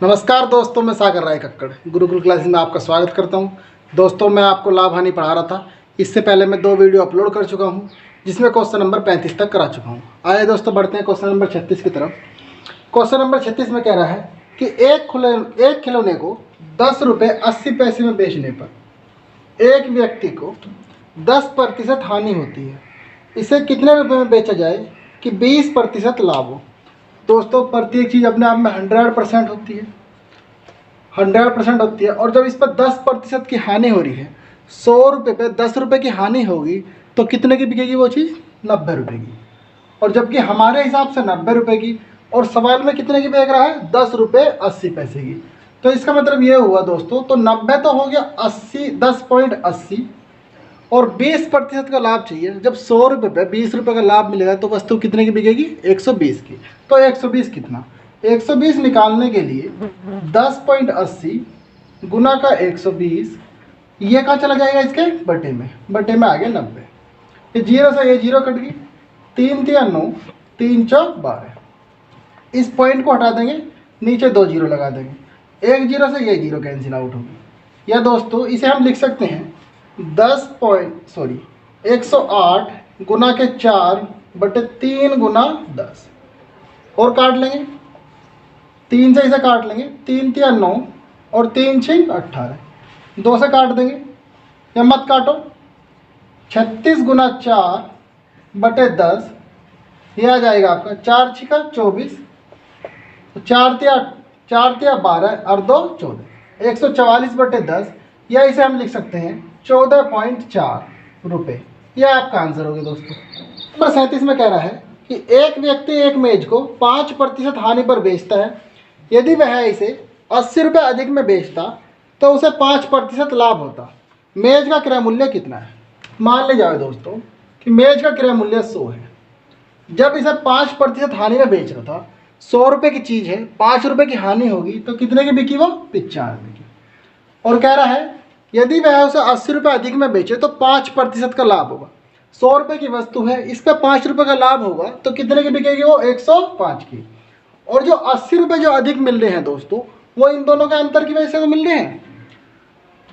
नमस्कार दोस्तों, मैं सागर राय कक्कड़ गुरुकुल क्लासेस में आपका स्वागत करता हूं। दोस्तों, मैं आपको लाभ हानि पढ़ा रहा था। इससे पहले मैं 2 वीडियो अपलोड कर चुका हूं, जिसमें क्वेश्चन नंबर 35 तक करा चुका हूं। आइए दोस्तों, बढ़ते हैं क्वेश्चन नंबर 36 की तरफ। क्वेश्चन नंबर 36 में कह रहा है कि एक खिलौने को 10 रुपये 80 पैसे में बेचने पर एक व्यक्ति को 10% हानि होती है। इसे कितने रुपये में बेचा जाए कि 20% लाभ हो। दोस्तों, प्रत्येक चीज़ अपने आप में 100% होती है, 100% होती है। और जब इस पर 10% की हानि हो रही है, 100 रुपये पे 10 रुपये की हानि होगी तो कितने की बिकेगी वो चीज़? 90 रुपये की। और जबकि हमारे हिसाब से 90 रुपये की, और सवाल में कितने की बेच रहा है? 10 रुपये 80 पैसे की। तो इसका मतलब ये हुआ दोस्तों, तो 90 तो हो गया, 80 10.80 और 20% का लाभ चाहिए। जब 100 रुपये पे 20 रुपये का लाभ मिलेगा तो वस्तु कितने की बिकेगी? 120 की। तो 120 कितना? 120 निकालने के लिए 10.80 गुना का 120, ये कहाँ चला जाएगा? इसके बटे में आ गया 90। ये जीरो से ये जीरो कट गई, 3 तिया 9, 3 चौक 12। इस पॉइंट को हटा देंगे, नीचे 2 जीरो लगा देंगे, एक जीरो से ये जीरो कैंसिल आउट होगी। या दोस्तों, इसे हम लिख सकते हैं 108 गुना के 4 बटे 3 गुना 10। और काट लेंगे, 3 से इसे काट लेंगे, 3 तिया 9 और 3 6 18, 2 से काट देंगे या मत काटो। 36 गुना 4 बटे 10, ये आ जाएगा आपका 4 छिका 24, 4 तिया 12 और 2 14, 144 बटे 10, या इसे हम लिख सकते हैं 14.4 रुपये। यह आपका आंसर होगा दोस्तों। नंबर 37 में कह रहा है कि एक व्यक्ति एक मेज को 5% हानि पर बेचता है। यदि वह इसे 80 रुपये अधिक में बेचता तो उसे 5% लाभ होता। मेज का क्रय मूल्य कितना है? मान ले जाओ दोस्तों कि मेज का क्रय मूल्य 100 है। जब इसे 5% हानि में बेच रहा था, 100 रुपये की चीज़ है, 5 रुपये की हानि होगी तो कितने की बिकी वो? 95 की। और कह रहा है यदि वह उसे 80 रुपये अधिक में बेचे तो 5% का लाभ होगा। 100 रुपये की वस्तु है, इस पर 5 रुपये का लाभ होगा तो कितने की बिकेगी वो? 105 की। और जो 80 रुपये जो अधिक मिल रहे हैं दोस्तों, वो इन दोनों के अंतर की वजह से तो मिल रहे हैं।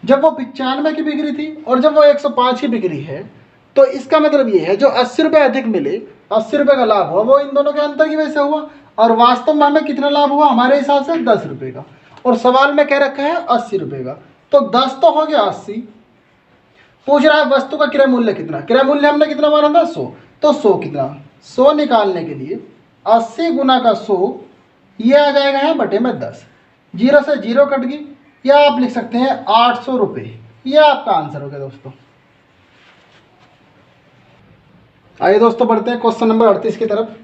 जब वो 95 की बिक्री थी और जब वो 105 की बिक्री है, तो इसका मतलब ये है जो 80 रुपये अधिक मिले, 80 रुपये का लाभ हुआ, वो इन दोनों के अंतर की वजह से हुआ। और वास्तव में हमें कितना लाभ हुआ? हमारे हिसाब से 10 रुपये का। और सवाल में कह रखा है 80 रुपये का, तो 10 तो हो गया 80। पूछ रहा है वस्तु का क्रय मूल्य कितना? क्रय मूल्य हमने कितना माना था? 100। तो 100 कितना? 100 निकालने के लिए 80 गुना का 100, ये आ जाएगा यहाँ बटे में 10, जीरो से जीरो कट गई, या आप लिख सकते हैं 800 रुपये। यह आपका आंसर हो गया दोस्तों। आइए दोस्तों, बढ़ते हैं क्वेश्चन नंबर 38 की तरफ।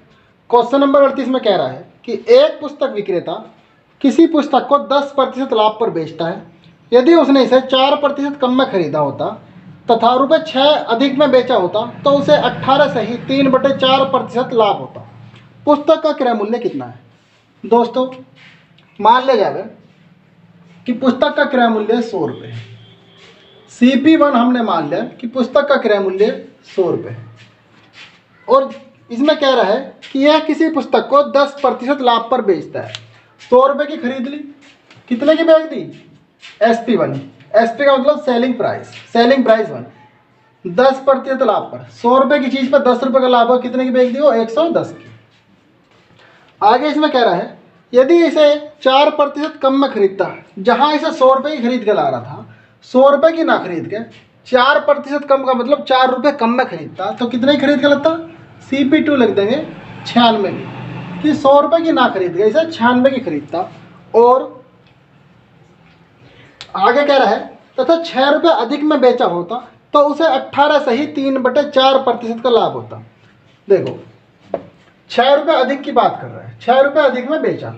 क्वेश्चन नंबर 38 में कह रहा है कि एक पुस्तक विक्रेता किसी पुस्तक को 10% लाभ पर बेचता है। यदि उसने इसे 4% कम में खरीदा होता तथा रुपये 6 अधिक में बेचा होता तो उसे 18 से ही 3/4% लाभ होता। पुस्तक का क्रय मूल्य कितना है? दोस्तों, मान ले जावे कि पुस्तक का क्रय मूल्य 100 रुपये है। CP1 हमने मान लिया कि पुस्तक का क्रय मूल्य 100 रुपये है। और इसमें कह रहा है कि यह किसी पुस्तक को 10% लाभ पर बेचता है। 100 रुपये की खरीद ली, कितने की बेच दी? SP1। SP का मतलब सेलिंग प्राइस 1, 10% लाभ पर। 100 रुपये की चीज़ पर 10 रुपये का लाभ हो, कितने की बेच दी वो? 110 की। आगे इसमें कह रहा है यदि इसे 4% कम में खरीदता, जहाँ इसे 100 रुपये की खरीद के ला रहा था, 100 रुपये की ना खरीद के 4% कम का मतलब 4 रुपये कम में खरीदता, तो कितने की खरीद के लाता? CP2 लिख देंगे 96 की, कि 100 रुपये की ना खरीद के इसे 96 की खरीदता। और आगे कह रहा है तथा 6 रुपये अधिक में बेचा होता तो उसे 18 से ही 3/4% का लाभ होता। देखो, 6 रुपये अधिक की बात कर रहा है, 6 रुपये अधिक में बेचा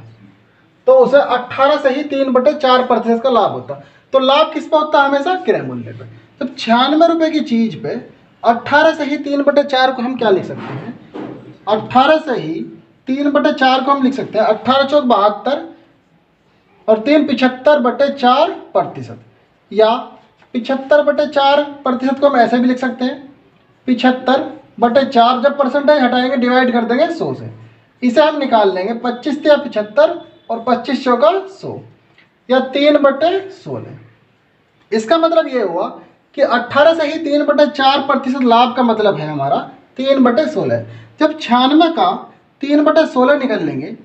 तो उसे 18 से ही 3/4% का लाभ होता। तो लाभ किस पे होता है? हमेशा क्रय मूल्य पे। तो 96 रुपये की चीज पे 18 से ही 3/4 को हम क्या लिख सकते हैं? 18 से ही 3/4 को हम लिख सकते हैं 18 चौक 72 और 3 75/4%, या 75/4% को हम ऐसे भी लिख सकते हैं 75/4। जब परसेंटेज हटाएंगे डिवाइड कर देंगे 100 से, इसे हम निकाल लेंगे 25 या 75 और 25 चौका 100 या 3/16। इसका मतलब ये हुआ कि 18 से ही 3/4% लाभ का मतलब है हमारा 3/16। जब 96 का 3/16 निकल लेंगे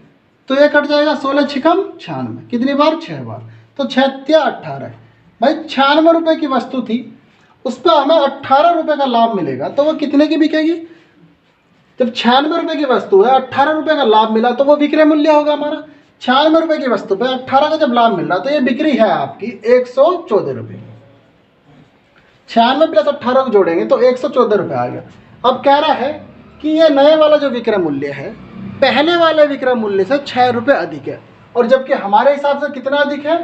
तो ये कट जाएगा 16 छिकम 96, कितनी बार 6 बार, तो 6 18। भाई 96 रुपये की वस्तु थी, उस पर हमें 18 रुपये का लाभ मिलेगा, तो वो कितने की बिकेगी? जब 96 रुपये की वस्तु है 18 रुपये का लाभ मिला तो वो विक्रय मूल्य होगा हमारा। 96 रुपये की वस्तु पे 18 का जब लाभ मिल रहा तो ये बिक्री है आपकी 114 रुपये। 96 प्लस 18 को जोड़ेंगे तो 114 रुपये आ गया। अब कह रहा है कि ये नए वाला जो विक्रय मूल्य है पहले वाले विक्रय मूल्य से 6 रुपये अधिक है, और जबकि हमारे हिसाब से कितना अधिक है?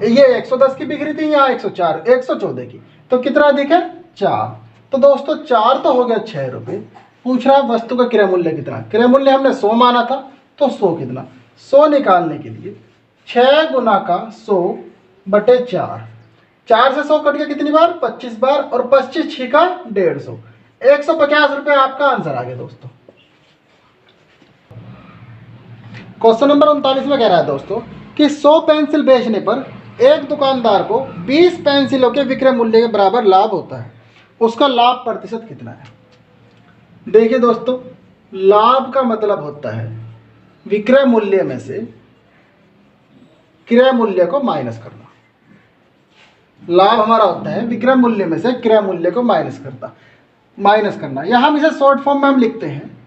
ये 110 की बिक्री थी, यहाँ 114 की, तो कितना अधिक है? 4। तो दोस्तों 4 तो हो गया 6 रुपये। पूछ रहा वस्तु का क्रय मूल्य कितना? क्रय मूल्य हमने 100 माना था, तो 100 कितना? 100 निकालने के लिए 6 गुना का 100/4, 4 से 100 कट गया कितनी बार? 25 बार, और 25 छिका 150, 150 रुपये आपका आंसर आ गया दोस्तों। क्वेश्चन नंबर 39 में कह रहा है दोस्तों कि 100 पेंसिल बेचने पर एक दुकानदार को 20 पेंसिलों के विक्रय मूल्य के बराबर लाभ होता है, उसका लाभ प्रतिशत कितना है? देखिए दोस्तों, लाभ का मतलब होता है विक्रय मूल्य में से क्रय मूल्य को माइनस करना। लाभ हमारा होता है विक्रय मूल्य में से क्रय मूल्य को माइनस करना। या हम इसे शॉर्ट फॉर्म में हम लिखते हैं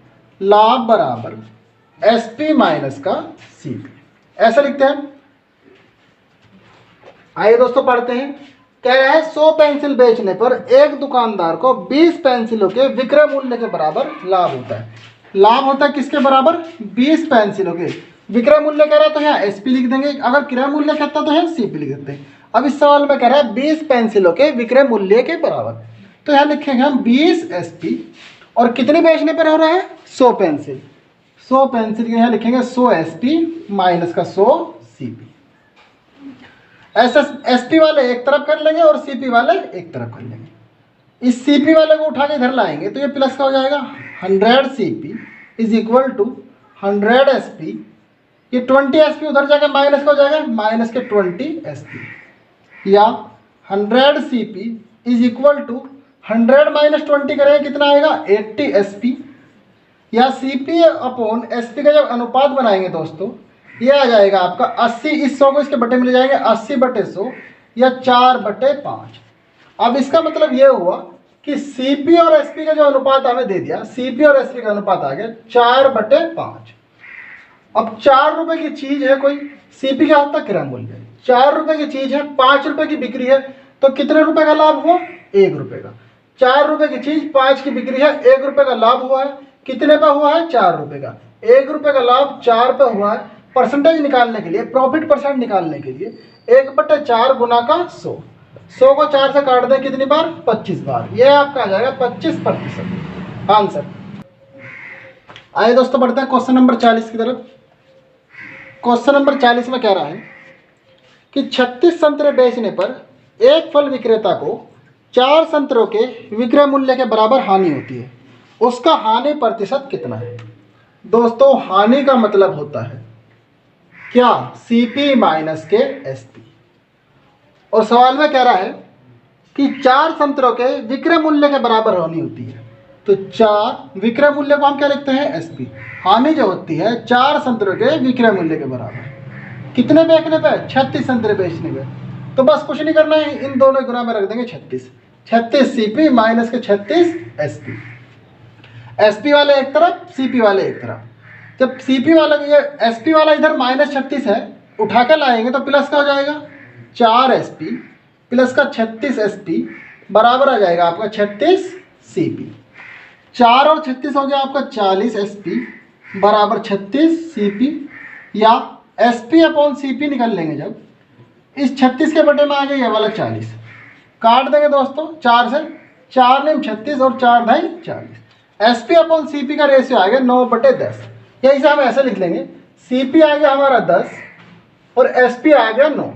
लाभ बराबर SP माइनस का CP, ऐसा लिखते हैं। आइए दोस्तों पढ़ते हैं। कह रहा है 100 पेंसिल बेचने पर एक दुकानदार को 20 पेंसिलों के विक्रय मूल्य के बराबर लाभ होता है। लाभ होता है किसके बराबर? 20 पेंसिलों के। विक्रय मूल्य कह रहा है तो यहाँ SP लिख देंगे, अगर क्रय मूल्य कहता तो यहाँ CP लिख देते हैं। अब इस सवाल में कह रहा है 20 पेंसिलों के विक्रय मूल्य के बराबर, तो यहाँ लिखेंगे हम 20 SP, और कितने बेचने पर हो रहा है? 100 पेंसिल। 100 पेंसिल के यहाँ लिखेंगे 100 SP माइनस का 100 CP। ऐसा SP वाले एक तरफ कर लेंगे और CP वाले एक तरफ कर लेंगे। इस CP वाले को उठा के इधर लाएंगे तो ये प्लस का हो जाएगा 100 CP is equal to 100 SP। ये 20 SP उधर जाकर माइनस का हो जाएगा, माइनस के 20 SP, या 100 CP is equal to 100 minus 20 करेंगे कितना आएगा? 80 SP, या CP अपॉन SP का जब अनुपात बनाएंगे दोस्तों ये आ जाएगा आपका 80। इस 100 को इसके बटे में ले जाएंगे 80/100 या 4/5। अब इसका मतलब ये हुआ कि CP और SP का जो अनुपात हमें दे दिया, CP और SP का अनुपात आ गया 4/5। अब 4 रुपए की चीज है कोई, CP क्या होता है? क्रय मूल्य। 4 रुपए की चीज है, 5 रुपए की बिक्री है, तो कितने रुपए का लाभ हुआ? 1 रुपए का। 4 रुपए की चीज 5 की बिक्री है, 1 रुपए का लाभ हुआ है, कितने का हुआ है? 4 रुपए का। 1 रुपए का लाभ 4 पे हुआ है। परसेंटेज निकालने के लिए, प्रॉफिट परसेंट निकालने के लिए 1/4 गुना का 100, 100 को 4 से काट दें कितनी बार? 25 बार। ये आपका आ जाएगा 25% आंसर। आइए दोस्तों बढ़ते हैं क्वेश्चन नंबर 40 की तरफ। क्वेश्चन नंबर 40 में कह रहा है कि 36 संतरे बेचने पर एक फल विक्रेता को 4 संतरों के विक्रय मूल्य के बराबर हानि होती है, उसका हानि प्रतिशत कितना है? दोस्तों हानि का मतलब होता है क्या? CP माइनस के SP। और सवाल में कह रहा है कि 4 संतरों के विक्रय मूल्य के बराबर हानि होती है, तो 4 विक्रय मूल्य को हम क्या लिखते हैं? SP। हानि जो होती है 4 संतरों के विक्रय मूल्य के बराबर। कितने बेचने पे? 36 संतरे बेचने पे। तो बस कुछ नहीं करना है, इन दोनों गुना में रख देंगे 36। 36 CP माइनस के 36 SP। SP वाले एक तरफ, CP वाले एक तरफ। जब CP वाला, ये SP वाला इधर -36 है, उठा कर लाएंगे तो प्लस का हो जाएगा 4 SP प्लस का 36 SP बराबर आ जाएगा आपका 36 CP। 4 और 36 हो गया आपका 40 SP बराबर 36 CP, या SP अपॉन CP निकल लेंगे जब, इस 36 के बटे में आ गया ये वाला 40, काट देंगे दोस्तों 4 से, 4 9 36 और 4 2 40। SP अपॉन CP का रेशियो आ गया 9/10, या इसे हम ऐसे लिख लेंगे CP आ गया हमारा 10 और SP आ गया 9।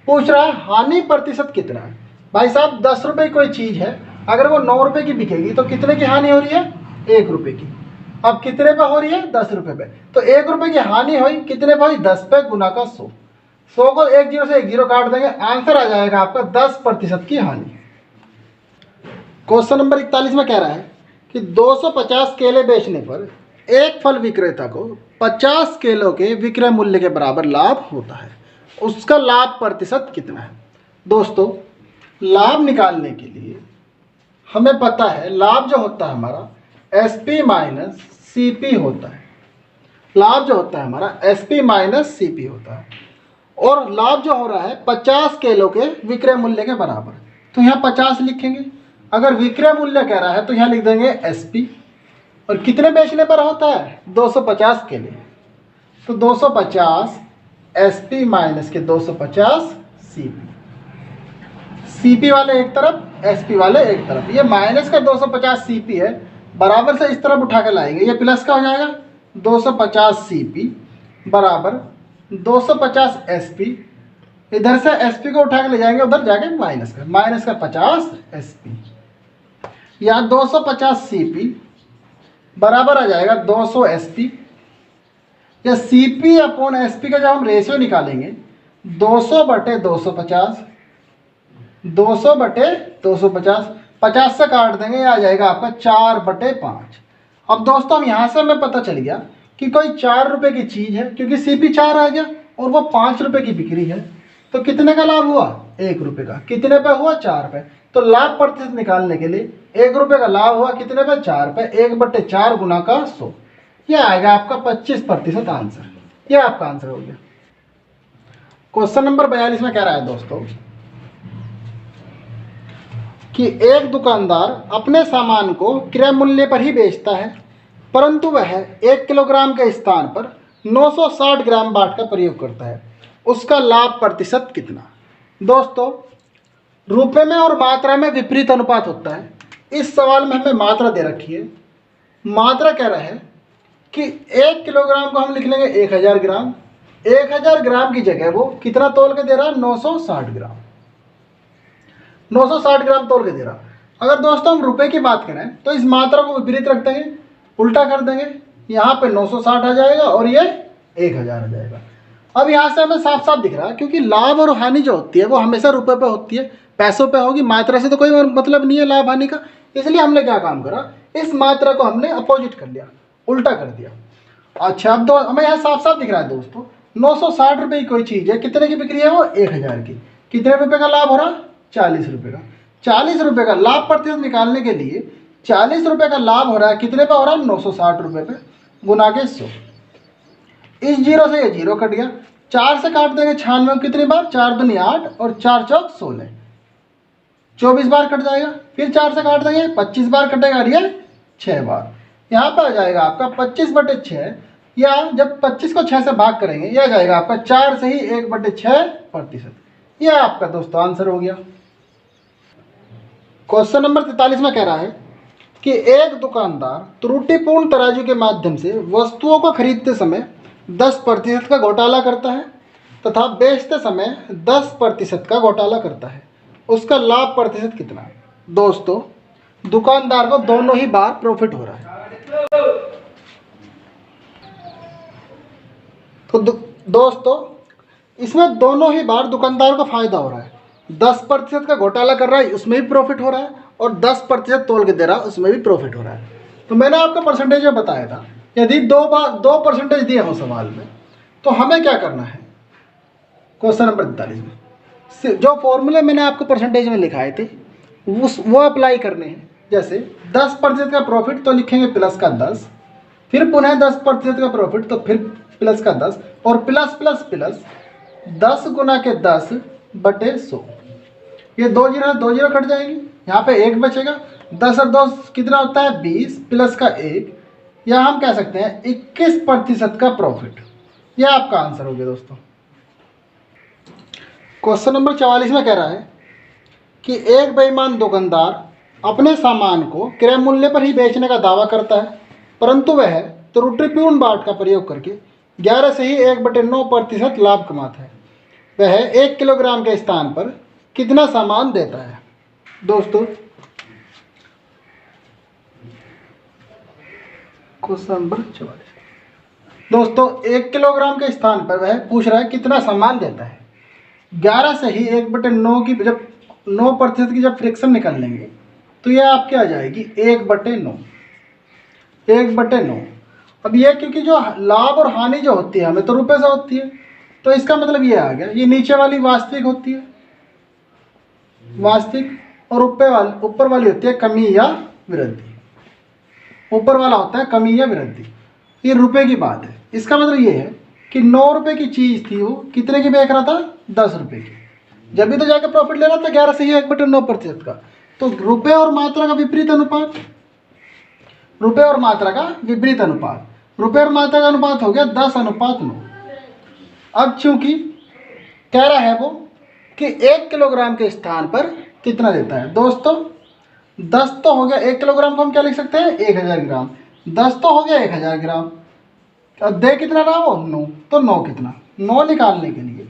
पूछ रहा है हानि प्रतिशत कितना है? भाई साहब 10 रुपए की कोई चीज़ है, अगर वो 9 रुपए की बिकेगी तो कितने की हानि हो रही है? 1 रुपए की। अब कितने पे हो रही है? 10 रुपये पे। तो 1 रुपये की हानि हुई कितने पे हुई? 10 पे गुना का 100। 100 को एक जीरो से एक जीरो काट देंगे, आंसर आ जाएगा आपका 10% की हानि। क्वेश्चन नंबर 41 में कह रहा है कि 250 केले बेचने पर एक फल विक्रेता को 50 केलों के विक्रय मूल्य के बराबर लाभ होता है, उसका लाभ प्रतिशत कितना है? दोस्तों, लाभ निकालने के लिए हमें पता है लाभ जो होता है हमारा SP माइनस CP होता है। लाभ जो होता है हमारा SP माइनस CP होता है, और लाभ जो हो रहा है 50 किलो के विक्रय मूल्य के बराबर। तो यहाँ 50 लिखेंगे, अगर विक्रय मूल्य कह रहा है तो यहाँ लिख देंगे SP, और कितने बेचने पर होता है? 250 के लिए। तो 250 SP माइनस के 250 CP। CP वाले एक तरफ, SP वाले एक तरफ। ये माइनस का 250 CP है, बराबर से इस तरफ उठा के लाएंगे, ये प्लस का हो जाएगा। 250 CP बराबर 250 SP। इधर से SP को उठा के ले जाएंगे, उधर जाके माइनस का 50 SP। यहाँ 250 CP बराबर आ जाएगा 200 SP। या CP अपॉन SP का जब हम रेशियो निकालेंगे 200/250, 200/250, 50 से काट देंगे, ये आ जाएगा आपका 4/5। अब दोस्तों हम यहाँ से हमें पता चल गया कि कोई 4 रुपये की चीज़ है, क्योंकि CP 4 आ गया और वो 5 रुपये की बिक्री है, तो कितने का लाभ हुआ? 1 रुपये का। कितने पे हुआ? 4 पे। तो लाभ प्रतिशत निकालने के लिए 1 रुपये का लाभ हुआ कितने पे? 4 पे। 1/4 गुना का 100, यह आएगा आपका 25% आंसर। यह आपका आंसर हो गया। क्वेश्चन नंबर 42 में कह रहा है दोस्तों कि एक दुकानदार अपने सामान को क्रय मूल्य पर ही बेचता है, परंतु वह 1 किलोग्राम के स्थान पर 960 ग्राम बाट का प्रयोग करता है, उसका लाभ प्रतिशत कितना? दोस्तों, रुपए में और मात्रा में विपरीत अनुपात होता है। इस सवाल में हमें मात्रा दे रखी है। मात्रा कह रहा है कि 1 किलोग्राम को हम लिख लेंगे 1000 ग्राम। 1000 ग्राम की जगह वो कितना तोल के दे रहा है? 960 ग्राम। 960 ग्राम तोल के दे रहा। अगर दोस्तों हम रुपए की बात करें तो इस मात्रा को विपरीत रख देंगे, उल्टा कर देंगे, यहाँ पे 960 आ जाएगा और ये 1000 आ जाएगा। अब यहाँ से हमें साफ साफ दिख रहा है, क्योंकि लाभ और हानि जो होती है वो हमेशा रुपए पे होती है, पैसों पे होगी। मात्रा से तो कोई मतलब नहीं है लाभ हानि का। इसलिए हमने क्या काम करा, इस मात्रा को हमने अपोजिट कर लिया, उल्टा कर दिया। अच्छा, अब तो हमें यहाँ साफ साफ दिख रहा है दोस्तों, 960 रुपये की कोई चीज़ है, कितने की बिक्री है वो? 1000 की। कितने रुपए का लाभ हो रहा? 40 रुपये का। 40 रुपये का लाभ प्रतिशत निकालने के लिए 40 रुपये का लाभ हो रहा है कितने पे हो रहा है? 960 रुपये पे, गुना के 100। इस जीरो से ये जीरो कट गया, 4 से काट देंगे 96 कितनी बार? 4 दूनी 8 और 4 चौक 16, 24 बार कट जाएगा। फिर 4 से काट देंगे, 25 बार कटेगा, और ये 6 बार। यहाँ पर आ जाएगा आपका 25/6, या जब 25 को 6 से भाग करेंगे यह आ जाएगा आपका 4 से ही 1/6%। यह आपका दोस्तों आंसर हो गया। क्वेश्चन नंबर 43 में कह रहा है कि एक दुकानदार त्रुटिपूर्ण तराजू के माध्यम से वस्तुओं को खरीदते समय 10% का घोटाला करता है तथा बेचते समय 10% का घोटाला करता है, उसका लाभ प्रतिशत कितना है? दोस्तों, दुकानदार को दोनों ही बार प्रॉफिट हो रहा है। तो दोस्तों, इसमें दोनों ही बार दुकानदार को फायदा हो रहा है। 10% का घोटाला कर रहा है, उसमें भी प्रॉफिट हो रहा है, और 10% तोल के दे रहा है, उसमें भी प्रॉफिट हो रहा है। तो मैंने आपको परसेंटेज में बताया था, यदि 2% दिए हो सवाल में तो हमें क्या करना है? क्वेश्चन नंबर 43 में जो फॉर्मूले मैंने आपको परसेंटेज में लिखाए थे वो अप्लाई करने हैं। जैसे 10% का प्रॉफिट तो लिखेंगे प्लस का 10, फिर पुनः 10% का प्रॉफिट तो फिर प्लस का 10, और प्लस प्लस प्लस 10 गुना के 10/100। ये 2 जीरो कट जाएंगे, यहाँ पे 1 बचेगा। 10 और 2 कितना होता है? 20, प्लस का 1, या हम कह सकते हैं 21% का प्रॉफिट। यह आपका आंसर हो गया दोस्तों। क्वेश्चन नंबर 44 में कह रहा है कि एक बेईमान दुकानदार अपने सामान को क्रय मूल्य पर ही बेचने का दावा करता है, परंतु वह त्रुटिपूर्ण बाट का प्रयोग करके 11 से ही 1/9% लाभ कमाता है। वह 1 किलोग्राम के स्थान पर कितना सामान देता है? दोस्तों, क्वेश्चन नंबर 44। दोस्तों 1 किलोग्राम के स्थान पर वह पूछ रहा है कितना सामान देता है। 11 से ही 1/9 की जब 9% की जब फ्रैक्शन निकाल लेंगे तो यह आपके आ जाएगी 1/9। 1/9। अब ये क्योंकि जो लाभ और हानि जो होती है हमें तो रुपए से होती है, तो इसका मतलब ये आ गया, ये नीचे वाली वास्तविक होती है वास्तविक, और ऊपर वाली होती है कमी या वृद्धि। ऊपर वाला होता है कमी या वृद्धि। ये रुपए की बात है। इसका मतलब ये है कि 9 रुपए की चीज थी, वो कितने की बेच रहा था? 10 रुपए की। जब भी तो जाकर प्रॉफिट ले रहा था 11 से ही 1/9% का। तो रुपए और मात्रा का विपरीत अनुपात, रुपए और मात्रा का विपरीत अनुपात, रुपए और मात्रा का अनुपात हो गया 10:9। अब चूंकि कह रहा है वो कि 1 किलोग्राम के स्थान पर कितना देता है। दोस्तों 10 तो हो गया, 1 किलोग्राम को हम क्या लिख सकते हैं? 1000 ग्राम। 10 तो हो गया 1000 ग्राम। अब दे कितना रहा वो? 9। तो 9 कितना? 9 निकालने के लिए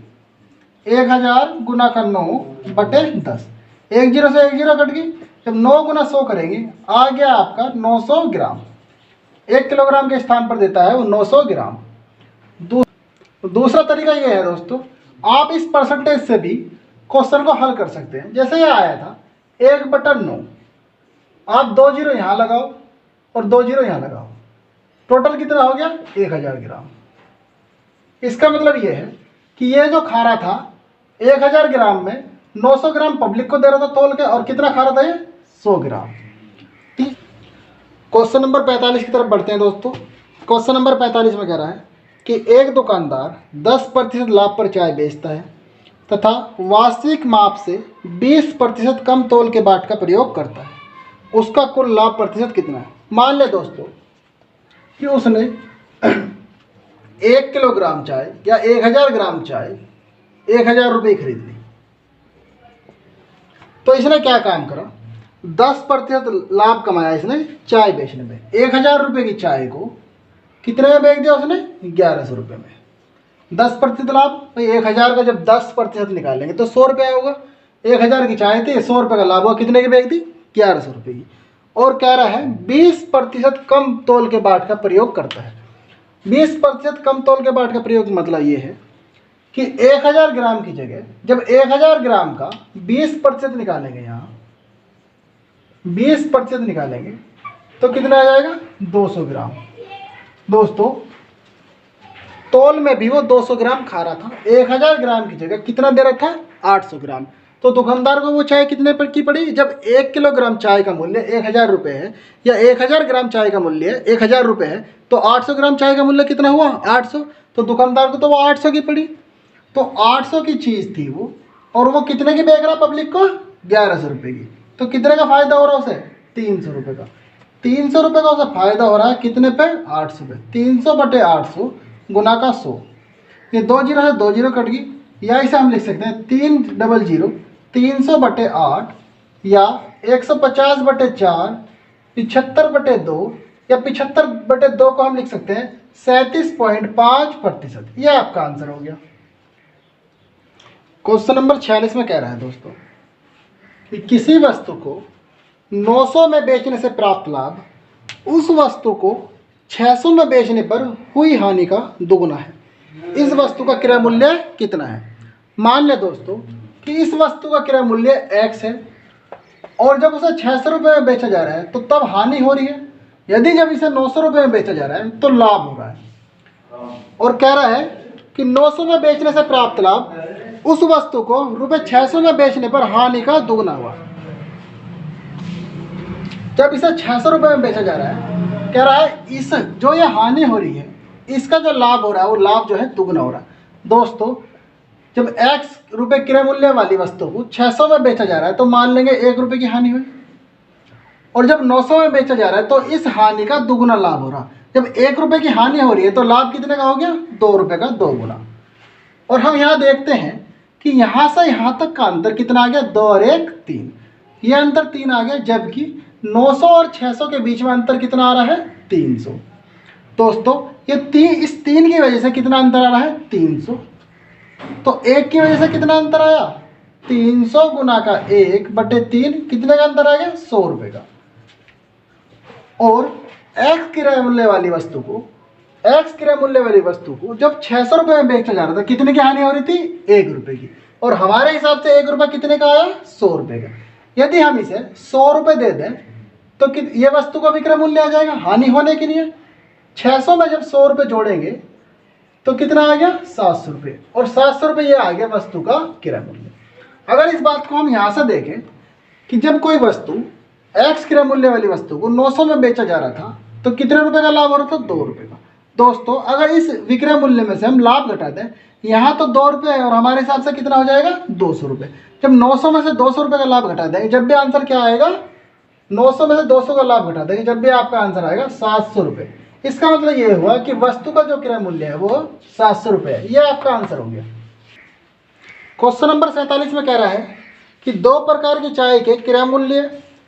1000 गुना का 9/10। 1 0 से 1 0 कट गई। जब 9 गुना 100 करेंगे आ गया आपका 900 ग्राम। 1 किलोग्राम के स्थान पर देता है वो 900 ग्राम। दूसरा तरीका ये है दोस्तों, आप इस परसेंटेज से भी क्वेश्चन को हल कर सकते हैं। जैसे ये आया था 1/9, आप 2 0 यहाँ लगाओ और 2 0 यहाँ लगाओ, टोटल कितना हो गया? 1000 ग्राम। इसका मतलब ये है कि ये जो खा रहा था 1000 ग्राम में 900 ग्राम पब्लिक को दे रहा था तोल के, और कितना खा रहा था ये? 100 ग्राम। ठीक। क्वेश्चन नंबर 45 की तरफ बढ़ते हैं दोस्तों। क्वेश्चन नंबर 45 में कह रहा है कि एक दुकानदार 10% लाभ पर चाय बेचता है तथा वास्तविक माप से 20% कम तोल के बाट का प्रयोग करता है। उसका कुल लाभ प्रतिशत कितना है? मान ले दोस्तों कि उसने 1 किलोग्राम चाय या 1000 ग्राम चाय 1000 रुपये खरीद ली। तो इसने क्या काम करा? 10% लाभ कमाया इसने चाय बेचने में। 1000 रुपये की चाय को कितने में बेच दिया उसने? 1100 रुपये में। 10% लाभ भाई, 1000 का जब 10% निकालेंगे तो 100 रुपये होगा। 1000 की चाय थी, 100 रुपये का लाभ हुआ, कितने की बेच दी? 1100 रुपये की। और कह रहा है 20% कम तोल के बाट का प्रयोग करता है। 20% कम तोल के बाट का प्रयोग मतलब ये है कि 1000 ग्राम की जगह जब 1000 ग्राम का 20% निकालेंगे, यहाँ 20% निकालेंगे तो कितना आ जाएगा? 200 ग्राम। दोस्तों तोल में भी वो 200 ग्राम खा रहा था। 1000 ग्राम की जगह कितना दे रहा था? 800 ग्राम। तो दुकानदार को वो चाय कितने पर की पड़ी? जब 1 किलोग्राम चाय का मूल्य 1000 रुपये है या 1000 ग्राम चाय का मूल्य 1000 रुपये है, तो 800 ग्राम चाय का मूल्य कितना हुआ? 800। तो दुकानदार को तो वो 800 की पड़ी। तो 800 की चीज़ थी वो, और वो कितने की बेच रहा पब्लिक को? 1100 रुपये की। तो कितने का फायदा हो रहा है उसे? 300 रुपये का। 300 रुपये का उसे फायदा हो रहा है कितने पे? 800 पे। 300/800 गुना का 100। ये 2 0 है, 2 0 कट गई। या इसे हम लिख सकते हैं 300 300/8 या 150/4, 75/2 या 75/2 को हम लिख सकते हैं 37.5%। यह आपका आंसर हो गया। क्वेश्चन नंबर 46 में कह रहा है दोस्तों कि किसी वस्तु को 900 में बेचने से प्राप्त लाभ उस वस्तु को 600 में बेचने पर हुई हानि का दुगुना है। इस वस्तु का क्रय मूल्य कितना है? मान ले दोस्तों कि इस वस्तु का क्रय मूल्य x है और जब उसे 600 रुपये में बेचा जा रहा है तो तब हानि हो रही है। यदि जब इसे 900 रुपये में बेचा जा रहा है तो लाभ हो रहा है। और कह रहा है कि 900 में बेचने से प्राप्त लाभ उस वस्तु को ₹600 में बेचने पर हानि का दुगना हुआ। जब इसे 600 रुपये में बेचा जा रहा है, कह रहा है इस जो ये हानि हो रही है इसका जो लाभ हो रहा है वो लाभ जो है दुगना हो रहा है। दोस्तों जब x रुपये क्रय मूल्य वाली वस्तु को 600 में बेचा जा रहा है तो मान लेंगे 1 रुपये की हानि हुई, और जब 900 में बेचा जा रहा है तो इस हानि का दुगुना लाभ हो रहा। जब 1 रुपये की हानि हो रही है तो लाभ कितने का हो गया? 2 रुपये का 2 गुना। और हम यहाँ देखते हैं कि यहाँ से यहाँ तक का अंतर कितना आ गया? 2 और 1 3। यह अंतर 3 आ गया, जबकि 900 और 600 के बीच में अंतर कितना आ रहा है? 300। दोस्तों ये इस 3 की वजह से कितना अंतर आ रहा है? 300। तो 1 की वजह से कितना अंतर आया? 300 गुना का 1/3 कितने का अंतर आ गया? 100 रुपये का। और एक्स क्रय मूल्य वाली वस्तु को जब 600 रुपये में बेचा जा रहा था, कितने की हानि हो रही थी? 1 रुपये की। और हमारे हिसाब से 1 रुपये कितने का आया? 100 रुपये का। यदि हम इसे 100 रुपये दे दें तो ये वस्तु का विक्रय मूल्य आ जाएगा हानि होने के लिए। 600 में जब 100 रुपये जोड़ेंगे तो कितना आ गया? 700 रुपये। और 700 रुपये ये आ गया वस्तु का क्रय मूल्य। अगर इस बात को हम यहाँ से देखें कि जब कोई वस्तु एक्स क्रय मूल्य वाली वस्तु को 900 में बेचा जा रहा था तो कितने रुपए का लाभ हो रहा था? 2 रुपये का। दोस्तों अगर इस विक्रय मूल्य में से हम लाभ घटा दें, यहाँ तो 2 रुपये है और हमारे हिसाब से कितना हो जाएगा? 200 रुपये। जब 900 में से 200 रुपये का लाभ घटा देंगे, जब भी आंसर क्या आएगा? 900 में से 200 का लाभ घटा देंगे, जब भी आपका आंसर आएगा 700 रुपये। इसका मतलब ये हुआ कि वस्तु का जो क्रय मूल्य है वो 700 रुपये है। ये आपका आंसर हो गया। क्वेश्चन नंबर 47 में कह रहा है कि 2 प्रकार की चाय के क्रय मूल्य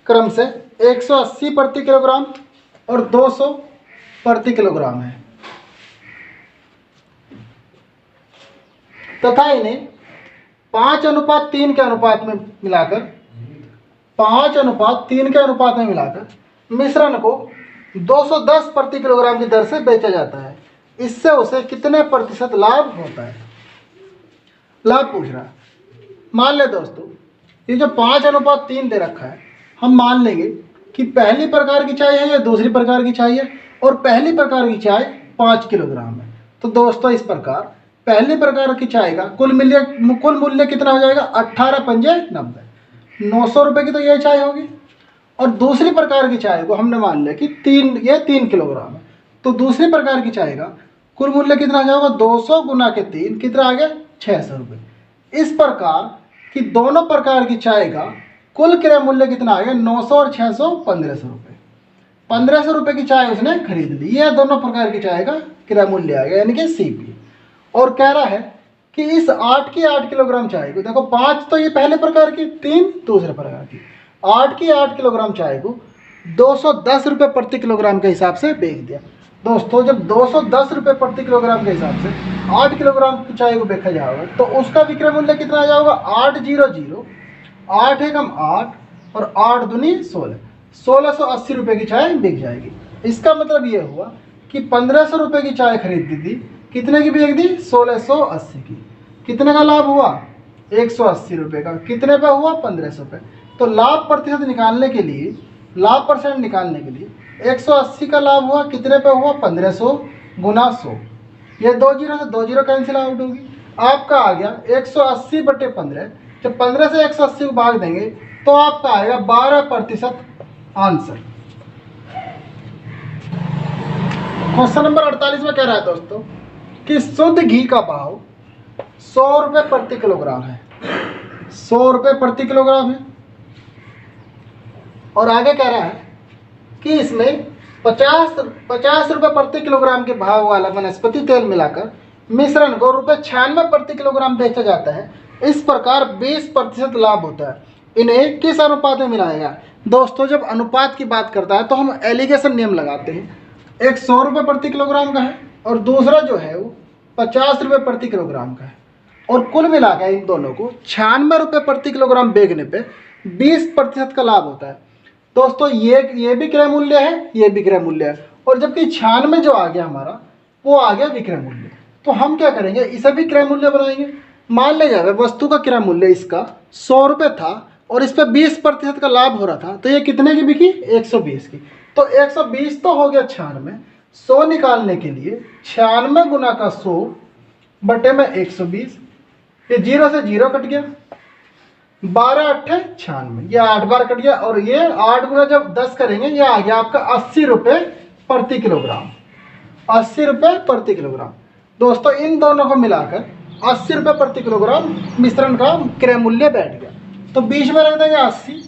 क्रम से 180 प्रति किलोग्राम और 200 प्रति किलोग्राम है तथा इन्हें 5:3 के अनुपात में मिलाकर मिश्रण को 210 प्रति किलोग्राम की दर से बेचा जाता है। इससे उसे कितने प्रतिशत लाभ होता है? लाभ पूछ रहा है। मान ले दोस्तों, ये जो 5:3 दे रखा है, हम मान लेंगे कि पहली प्रकार की चाय है या दूसरी प्रकार की चाय है, और पहली प्रकार की चाय 5 किलोग्राम है। तो दोस्तों इस प्रकार पहली प्रकार की चाय का कुल मूल्य कितना हो जाएगा? 18×5 = 90। 900 रुपये की तो ये चाय होगी। और दूसरी प्रकार की चाय को हमने मान लिया कि 3 किलोग्राम है, तो दूसरी प्रकार की चाय का कुल मूल्य कितना आ जाएगा? 200 × 3 कितना आ गया? 600 रुपये। इस प्रकार कि दोनों प्रकार की चाय का कुल क्रय मूल्य कितना आ गया? 900 और 600 1500 रुपये। 1500 रुपये की चाय उसने खरीद ली। ये दोनों प्रकार की चाय का क्रय मूल्य आ गया, यानी कि CP। और कह रहा है कि इस 8 किलोग्राम चाय को, देखो 5 तो ये पहले प्रकार की, 3 दूसरे प्रकार की, 8 किलोग्राम चाय को 210 रुपये प्रति किलोग्राम के हिसाब से बेच दिया। दोस्तों जब 210 रुपये प्रति किलोग्राम के हिसाब से 8 किलोग्राम की चाय को बेचा जाएगा तो उसका विक्रय मूल्य कितना आ जाएगा? 800, 8 एकम 8 और 8 दूनी 16, 1680 रुपये की चाय बिक जाएगी। इसका मतलब ये हुआ कि 1500 रुपये की चाय खरीदी थी, कितने की बिक दी? 1680 की। कितने का लाभ हुआ? 180 रुपये का। कितने पे हुआ? 1500 पे। तो लाभ प्रतिशत निकालने के लिए, लाभ परसेंट निकालने के लिए 180 का लाभ हुआ, कितने पे हुआ? 1500 × 100। ये 2 जीरो से 2 जीरो कैंसिल आउट होगी। आपका आ गया 180/15। जब 15 से 180 को भाग देंगे तो आपका आएगा 12% आंसर। क्वेश्चन नंबर 48 में कह रहा है दोस्तों कि शुद्ध घी का भाव 100 रुपये प्रति किलोग्राम है। 100 रुपये प्रति किलोग्राम है। और आगे कह रहा है कि इसमें 50 रुपये प्रति किलोग्राम के भाव वाला वनस्पति तेल मिलाकर मिश्रण को ₹96 प्रति किलोग्राम बेचा जाता है। इस प्रकार 20% लाभ होता है। इन्हें किस अनुपात में मिलाएगा? दोस्तों जब अनुपात की बात करता है तो हम एलिगेशन नियम लगाते हैं। एक 100 रुपये प्रति किलोग्राम का है और दूसरा जो है वो 50 रुपये प्रति किलोग्राम का है, और कुल मिलाकर इन दोनों को 96 रुपये प्रति किलोग्राम बेचने पे 20% का लाभ होता है। दोस्तों ये भी क्रय मूल्य है, ये भी क्रय मूल्य है, और जबकि 96 जो आ गया हमारा वो आ गया विक्रय मूल्य। तो हम क्या करेंगे? इसे भी क्रय मूल्य बनाएंगे। मान ले जाए वस्तु का क्रय मूल्य इसका 100 रुपये था और इस पर 20% का लाभ हो रहा था, तो ये कितने की बिकी? 120 की। तो 120 तो हो गया 96। 100 निकालने के लिए 96 गुना का 100 बटे में 120, ये 0 से 0 कट गया, 12 8 96, ये 8 बार कट गया, और ये 8 गुना जब 10 करेंगे ये आ गया आपका 80 रुपये प्रति किलोग्राम। 80 रुपये प्रति किलोग्राम। दोस्तों इन दोनों को मिलाकर 80 रुपये प्रति किलोग्राम मिश्रण का क्रय मूल्य बैठ गया। तो बीच में रख देंगे 80,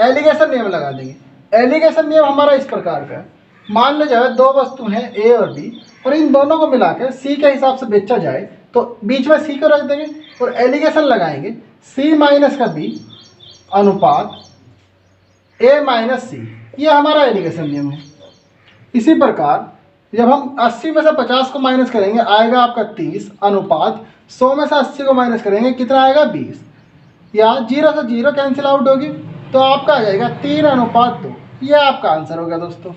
एलिगेशन नियम लगा देंगे। एलिगेशन नियम हमारा इस प्रकार का है। मान ले जाए 2 वस्तु हैं A और B, और इन दोनों को मिलाकर C के हिसाब से बेचा जाए, तो बीच में C को रख देंगे और एलिगेशन लगाएंगे C - का B अनुपात A - C। ये हमारा एलिगेशन नियम है। इसी प्रकार जब हम 80 में से 50 को माइनस करेंगे आएगा आपका 30 अनुपात 100 में से 80 को माइनस करेंगे कितना आएगा? 20। या 0 से 0 कैंसिल आउट होगी तो आपका आ जाएगा 3:2। ये आपका आंसर होगा दोस्तों।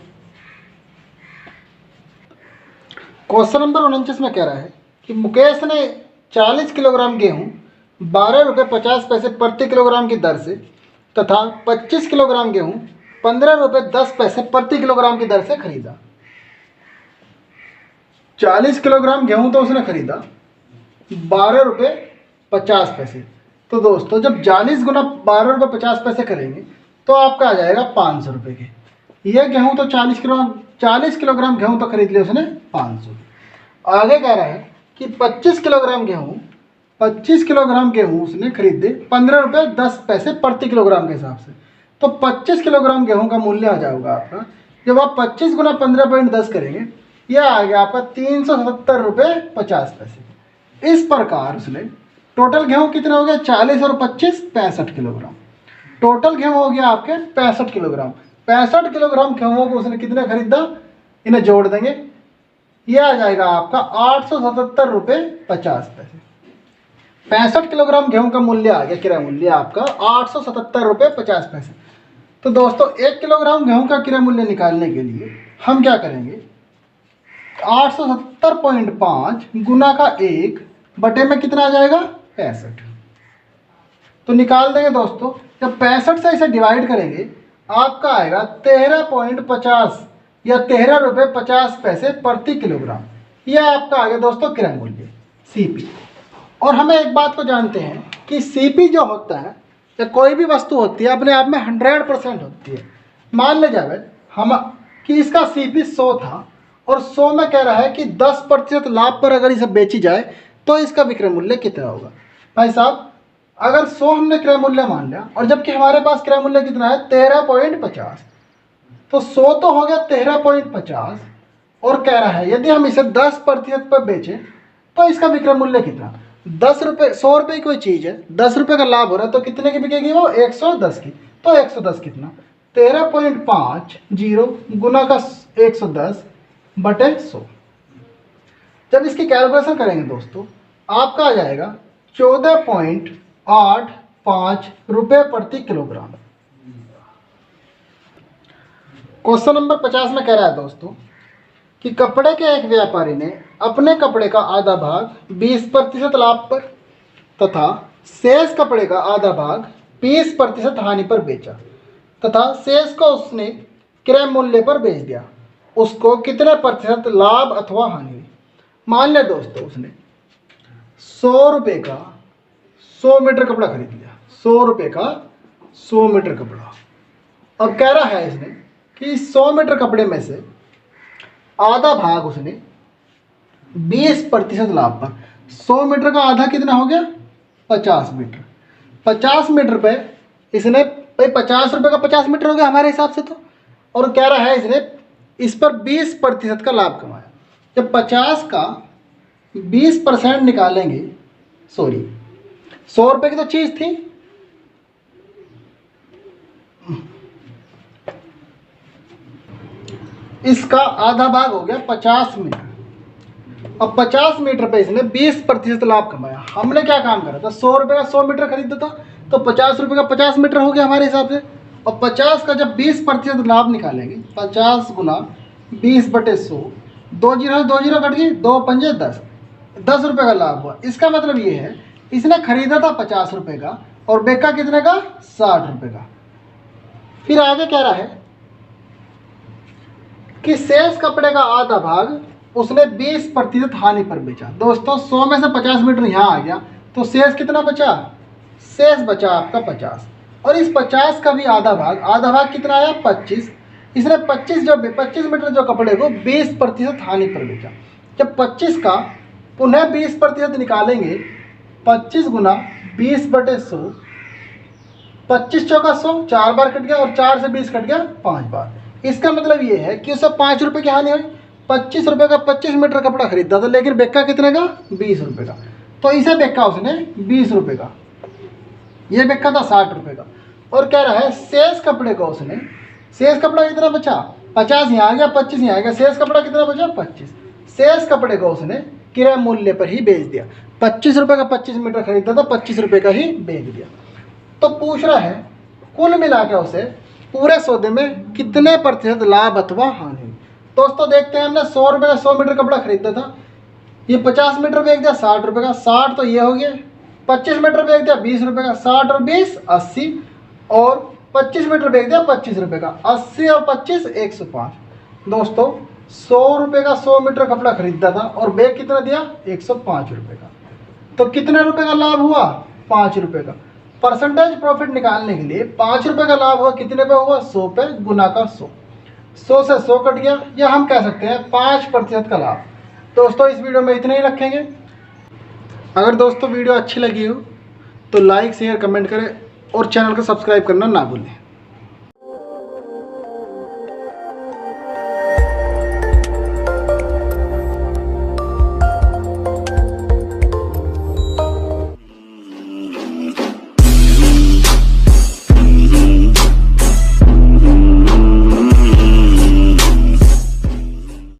क्वेश्चन नंबर 49 में कह रहा है कि मुकेश ने 40 किलोग्राम गेहूं 12 रुपये 50 पैसे प्रति किलोग्राम की दर से तथा 25 किलोग्राम गेहूं 15 रुपये 10 पैसे प्रति किलोग्राम की दर से खरीदा। 40 किलोग्राम गेहूं तो उसने खरीदा 12 रुपये 50 पैसे। तो दोस्तों जब 40 गुना 12 रुपये 50 पैसे करेंगे तो आपका आ जाएगा 500 रुपये के। यह गेहूं तो 40 किलोग्राम गेहूं तो खरीद लिया उसने 500। आगे कह रहा है कि 25 किलोग्राम गेहूं उसने खरीदे 15 रुपये 10 पैसे प्रति किलोग्राम के हिसाब से। तो 25 किलोग्राम गेहूं का मूल्य आ जाएगा आपका, जब आप 25 गुना 15.10 करेंगे यह आ गया आपका 377 रुपये 50 पैसे। इस प्रकार उसने टोटल गेहूं कितना हो गया 40 और 25 65 किलोग्राम। टोटल गेहूं हो गया आपके 65 किलोग्राम। 65 किलोग्राम गेहूं को उसने कितने खरीदा, इन्हें जोड़ देंगे, यह आ जाएगा आपका 877 रुपये 50 पैसे। 65 किलोग्राम गेहूं का मूल्य आ गया, क्रय मूल्य आपका 877 रुपये 50 पैसे। तो दोस्तों 1 किलोग्राम गेहूं का क्रय मूल्य निकालने के लिए हम क्या करेंगे, 870.5 गुना का 1 बटे में कितना आ जाएगा 65। तो निकाल देंगे दोस्तों, जब 65 से इसे डिवाइड करेंगे आपका आएगा 13.50 या 13 रुपये 50 पैसे प्रति किलोग्राम। यह आपका आ गया दोस्तों क्रय मूल्य सीपी। और हमें एक बात को जानते हैं कि सीपी जो होता है या कोई भी वस्तु होती है अपने आप में 100% होती है। मान ले जाए हम कि इसका सीपी 100 था और 100 में कह रहा है कि 10% लाभ पर अगर इसे बेची जाए तो इसका विक्रय मूल्य कितना होगा। भाई साहब अगर 100 हमने क्रय मूल्य मान लिया और जबकि हमारे पास क्रय मूल्य कितना है 13.50, तो 100 तो हो गया 13.50 और कह रहा है यदि हम इसे 10% पर बेचें तो इसका विक्रय मूल्य कितना, 10 रुपये 100 रुपये की कोई चीज़ है 10 रुपये का लाभ हो रहा है तो कितने की बिकेगी वो 110 की। तो 110 कितना 13.50 गुना का 110 बटे 100। जब इसकी कैलकुलेशन करेंगे दोस्तों आपका आ जाएगा 14.85 रुपये प्रति किलोग्राम। क्वेश्चन नंबर 50 में कह रहा है दोस्तों कि कपड़े के एक व्यापारी ने अपने कपड़े का आधा भाग 20% लाभ पर तथा शेष कपड़े का आधा भाग 20% हानि पर बेचा तथा शेष को उसने क्रय मूल्य पर बेच दिया। उसको कितने प्रतिशत लाभ अथवा हानि हुई। मान लिया दोस्तों उसने 100 रुपये का 100 मीटर कपड़ा खरीद लिया, 100 रुपये का 100 मीटर कपड़ा। अब कह रहा है इसने कि 100 मीटर कपड़े में से आधा भाग उसने 20% लाभ पर, 100 मीटर का आधा कितना हो गया 50 मीटर। 50 मीटर पे इसने भाई 50 रुपये का 50 मीटर हो गया हमारे हिसाब से। तो और कह रहा है इसने इस पर 20% का लाभ कमाया। जब 50 का 20% निकालेंगे, सॉरी 100 रुपये की तो चीज़ थी, इसका आधा भाग हो गया 50 मीटर। अब 50 मीटर पे इसने 20% लाभ कमाया। हमने क्या काम करा था 100 रुपये का 100 मीटर खरीदा था तो 50 रुपये का 50 मीटर हो गया हमारे हिसाब से। और 50 का जब 20% लाभ निकालेंगे 50 गुना 20 बटे 100, 2 जीरो कट गई, 2 पंजे 10 रुपये का लाभ हुआ। इसका मतलब ये है इसने खरीदा था 50 रुपये का और बेचा कितने का 60 रुपये का। फिर आगे कह रहा है कि शेष कपड़े का आधा भाग उसने 20% हानि पर बेचा। दोस्तों 100 में से 50 मीटर यहाँ आ गया तो शेष कितना बचा, शेष बचा आपका 50 और इस 50 का भी आधा भाग कितना आया 25। इसने 25 मीटर जो कपड़े को 20% हानि पर बेचा। जब 25 का पुनः 20% निकालेंगे 25 गुना 20 बटे 100, 25 चौका 100, 4 बार कट गया और 4 से 20 कट गया 5 बार। इसका मतलब ये है कि उसे 5 रुपये की हानि हुई। 25 रुपये का 25 मीटर कपड़ा खरीदा था लेकिन बेचा कितने का 20 रुपये का। तो इसे बेचा उसने 20 रुपये का, ये बेचा था 60 रुपये का। और कह रहा है शेष कपड़े को उसने, शेष कपड़ा कितना बचा 50 यहाँ आ गया, 25 यहाँ आ गया, शेष कपड़ा कितना बचा 25। शेष कपड़े को उसने क्रय मूल्य पर ही बेच दिया। 25 रुपये का 25 मीटर खरीदा था, 25 रुपये का ही बेच दिया। तो पूछ रहा है कुल मिला के उसे पूरे सौदे में कितने प्रतिशत लाभ अथवा हानि हुई। दोस्तों देखते हैं, हमने 100 रुपये का 100 मीटर कपड़ा खरीदा था, ये 50 मीटर बेच दिया 60 रुपये का, 60 तो ये हो गया, 25 मीटर बेच दिया 20 रुपये का, 60 और 20 80, और 25 मीटर बेच दिया 25 रुपये का, 80 और 25 105। दोस्तों 100 रुपये का 100 मीटर कपड़ा खरीदा था और बेच कितना दिया 105 रुपये का, तो कितने रुपए का लाभ हुआ 5 रुपये का। परसेंटेज प्रॉफिट निकालने के लिए 5 रुपये का लाभ हुआ, कितने पे हुआ 100 पे, गुना का 100, 100 से 100 कट गया, या हम कह सकते हैं 5% का लाभ। दोस्तों इस वीडियो में इतना ही रखेंगे। अगर दोस्तों वीडियो अच्छी लगी हो तो लाइक शेयर कमेंट करें और चैनल को सब्सक्राइब करना ना भूलें।